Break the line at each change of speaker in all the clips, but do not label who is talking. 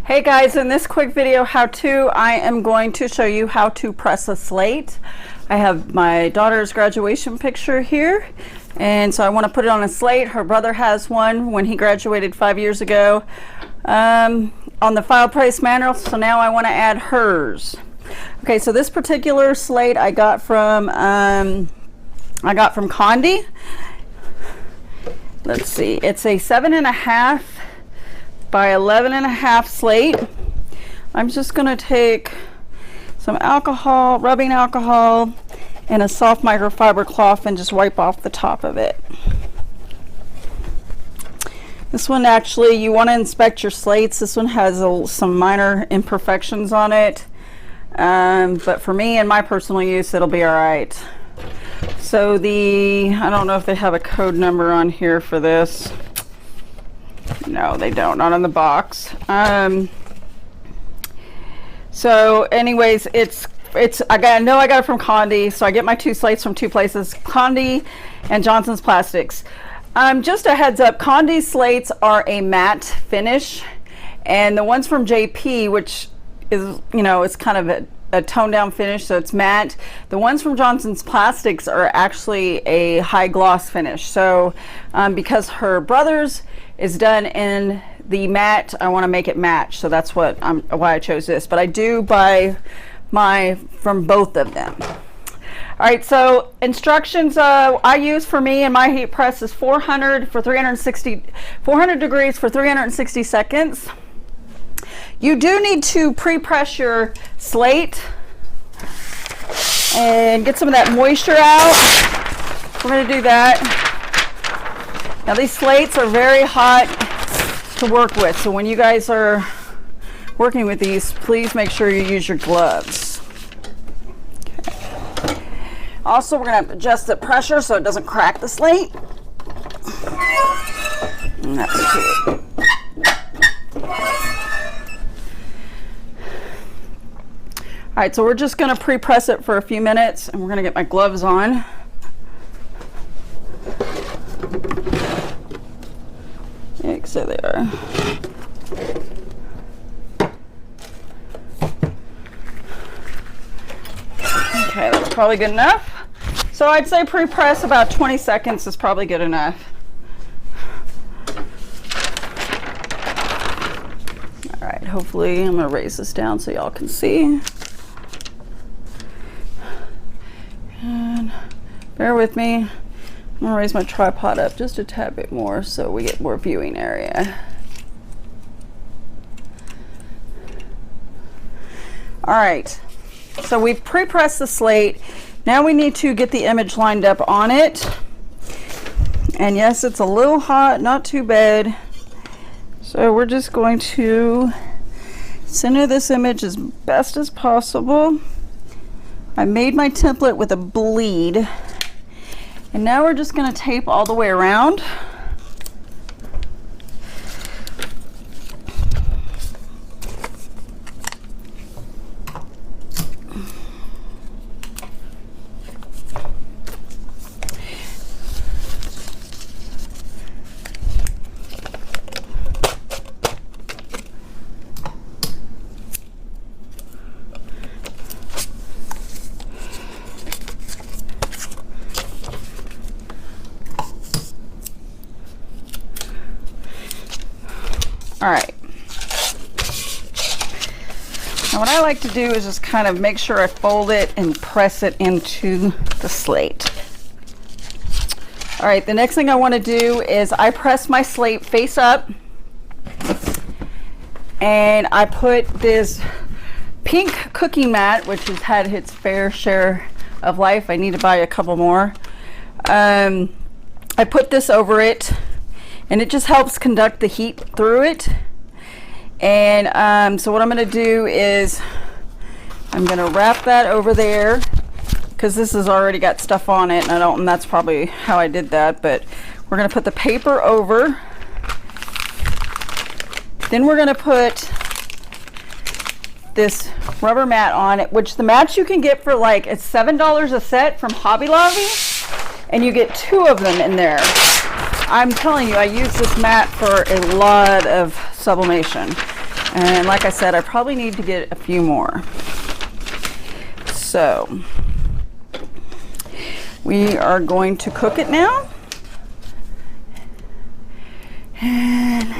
Hey guys, in this quick video how-to, I am going to show you how to press a slate. I have my daughter's graduation picture here, and so I want to put it on a slate. Her brother has one when he graduated 5 years ago on the file price manual, so now I want to add hers. Okay, so this particular slate I got from Condi. Let's see, it's a 7.5 by 11.5 slate. I'm just going to take some alcohol, rubbing alcohol, and a soft microfiber cloth and just wipe off the top of it. This one, actually, you want to inspect your slates. This one has some minor imperfections on it, but for me and my personal use, it'll be all right. So I don't know if they have a code number on here for this. No, they don't, not on the box. So anyways, I know I got it from Condi, so I get my two slates from two places, Condi and Johnson's Plastics. Just a heads up, Condi slates are a matte finish, and the ones from JP, which is, it's kind of a toned down finish, so it's matte. The ones from Johnson's Plastics are actually a high gloss finish. So because her brother's is done in the matte, I want to make it match, so that's why I chose this. But I do buy from both of them. All right, so instructions I use for me and my heat press is 400 degrees for 360 seconds. You do need to pre-press your slate and get some of that moisture out. We're going to do that. Now these slates are very hot to work with, so when you guys are working with these, please make sure you use your gloves. Okay. Also, we're going to adjust the pressure so it doesn't crack the slate. And that's it. Alright, so we're just going to pre-press it for a few minutes, and we're going to get my gloves on. So they are. Okay, that's probably good enough. So I'd say pre-press about 20 seconds is probably good enough. All right, hopefully I'm going to raise this down so y'all can see. And bear with me. I'm going to raise my tripod up just a tad bit more so we get more viewing area. All right, so we've pre-pressed the slate. Now we need to get the image lined up on it. And yes, it's a little hot, not too bad. So we're just going to center this image as best as possible. I made my template with a bleed. And now we're just going to tape all the way around. All right. Now what I like to do is just kind of make sure I fold it and press it into the slate. All right, the next thing I want to do is I press my slate face up, and I put this pink cooking mat, which has had its fair share of life. I need to buy a couple more. I put this over it, and it just helps conduct the heat through it. And so what I'm going to do is I'm going to wrap that over there, because this has already got stuff on it, and that's probably how I did that. But we're going to put the paper over. Then we're going to put this rubber mat on it, which the mats you can get for like, it's $7 a set from Hobby Lobby, and you get 2 of them in there. I'm telling you, I use this mat for a lot of sublimation. And like I said, I probably need to get a few more. So we are going to cook it now. And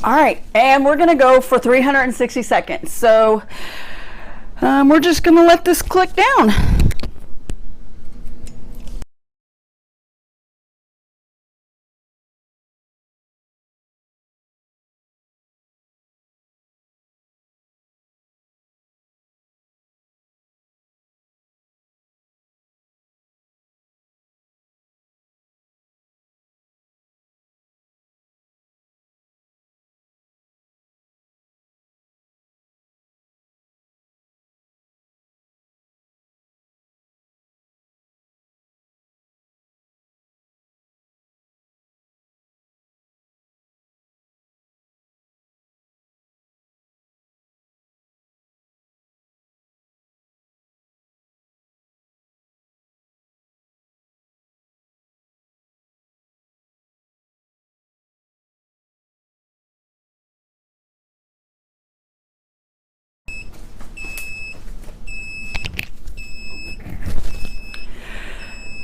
all right, and we're gonna go for 360 seconds. So we're just gonna let this click down.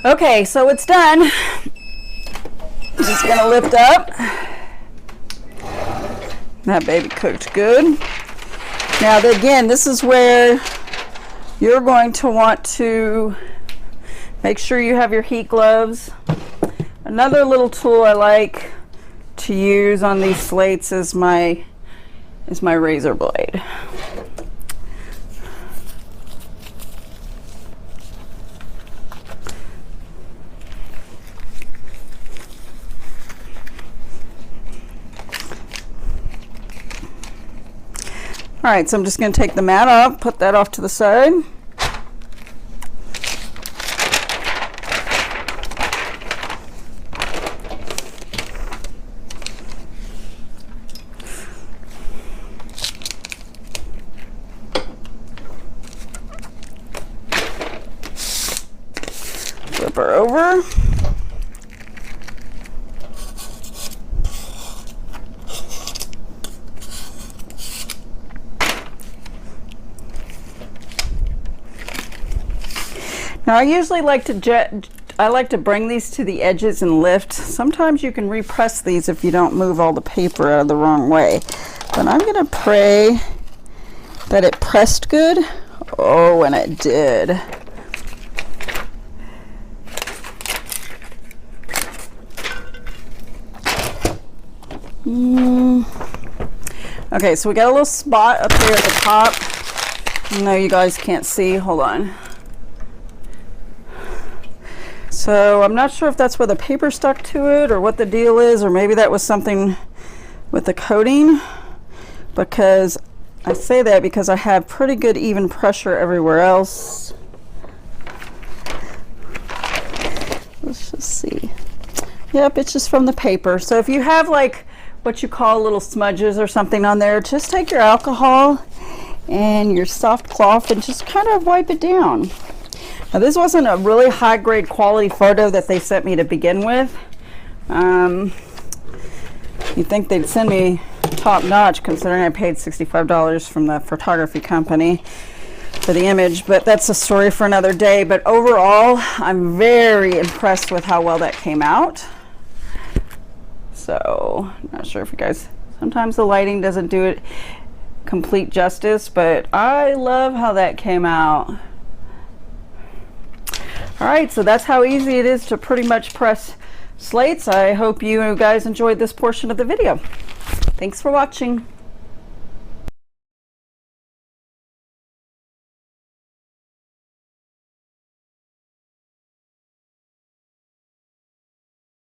Okay, so it's done. Just gonna lift up. That baby cooked good. Now again, this is where you're going to want to make sure you have your heat gloves. Another little tool I like to use on these slates is my razor blade. All right, so I'm just going to take the mat off, put that off to the side. Flip her over. Now I usually like to bring these to the edges and lift. Sometimes you can repress these if you don't move all the paper out of the wrong way. But I'm gonna pray that it pressed good. Oh, and it did. Okay, so we got a little spot up here at the top. I know you guys can't see, hold on. So I'm not sure if that's where the paper stuck to it or what the deal is, or maybe that was something with the coating, because I say that because I have pretty good even pressure everywhere else. Let's just see. Yep, it's just from the paper. So if you have like what you call little smudges or something on there, just take your alcohol and your soft cloth and just kind of wipe it down. Now this wasn't a really high grade quality photo that they sent me to begin with. You'd think they'd send me top notch considering I paid $65 from the photography company for the image, but that's a story for another day. But overall, I'm very impressed with how well that came out. So, not sure if you guys, sometimes the lighting doesn't do it complete justice, but I love how that came out. All right, so that's how easy it is to pretty much press slates. I hope you guys enjoyed this portion of the video. Thanks for watching.